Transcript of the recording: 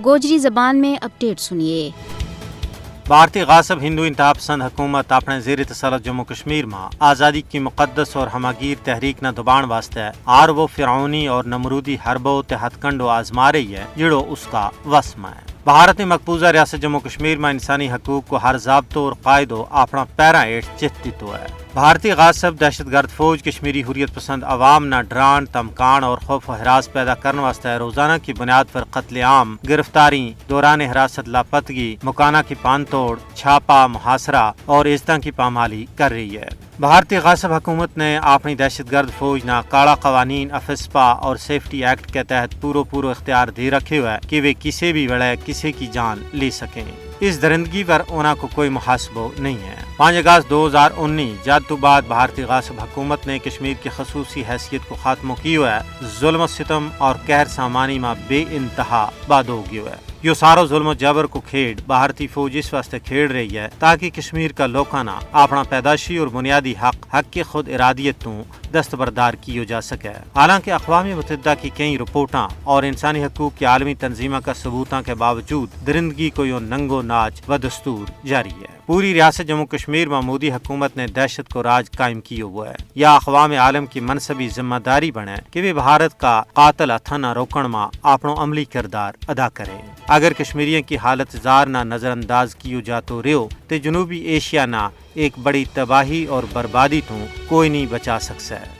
گوجری زبان میں اپڈیٹ سنیے۔ بھارتی غاصب ہندو انتہا پسند حکومت اپنے زیر تسلط جموں کشمیر میں آزادی کی مقدس اور ہماگیر تحریک نہ دبان واسطے آر وہ فرعونی اور نمرودی حربوں تے ہتھ کنڈو آزما رہی ہے جڑو اس کا وسم ہے۔ بھارت نے مقبوضہ ریاست جموں کشمیر میں انسانی حقوق کو ہر ضابطوں اور قائدوں اپنا پیرا ایٹ چت دیتو ہے۔ بھارتی غاصب دہشت گرد فوج کشمیری حریت پسند عوام نہ ڈران تمکان اور خوف و ہراس پیدا کرنے واسطے روزانہ کی بنیاد پر قتل عام، گرفتاری، دوران حراست لاپتگی، مکانہ کی پان توڑ، چھاپا، محاصرہ اور عزتوں کی پامالی کر رہی ہے۔ بھارتی غاصب حکومت نے اپنی دہشت گرد فوج نہ کاڑا قوانین افسپا اور سیفٹی ایکٹ کے تحت پورو اختیار دے رکھے ہوئے کہ وہ کسی بھی ویلے کسی کی جان لے سکیں۔ اس درندگی پر انہوں کو کوئی محاسبہ نہیں ہے۔ 5 اگست 2019 جد تو بعد بھارتی غاصب حکومت نے کشمیر کی خصوصی حیثیت کو خاتمہ کیا ہے، ظلم و ستم اور قہر سامانی میں بے انتہا باد ہو گیا ہے۔ یہ سارا ظلم و جبر کو کھیڑ بھارتی فوج اس واسطے کھیڑ رہی ہے تاکہ کشمیر کا لوکانہ اپنا پیدائشی اور بنیادی حق کی خود ارادیت تو دستبردار کیا جا سکے۔ حالانکہ اقوام متحدہ کی کئی رپورٹاں اور انسانی حقوق کی عالمی تنظیموں کا ثبوتوں کے باوجود درندگی کو یہ ننگو ناچ و دستور جاری ہے۔ پوری ریاست جموں کشمیر میں مودی حکومت نے دہشت کو راج قائم کیا ہوا ہے۔ یا اقوام عالم کی منصبی ذمہ داری بنے کہ وہ بھارت کا قاتل اتھنا روکن میں اپنا عملی کردار ادا کرے۔ اگر کشمیریوں کی حالت زار نہ نظر انداز کیو جاتو رہو تو جنوبی ایشیا نہ ایک بڑی تباہی اور بربادی تو کوئی نہیں بچا سکتا ہے۔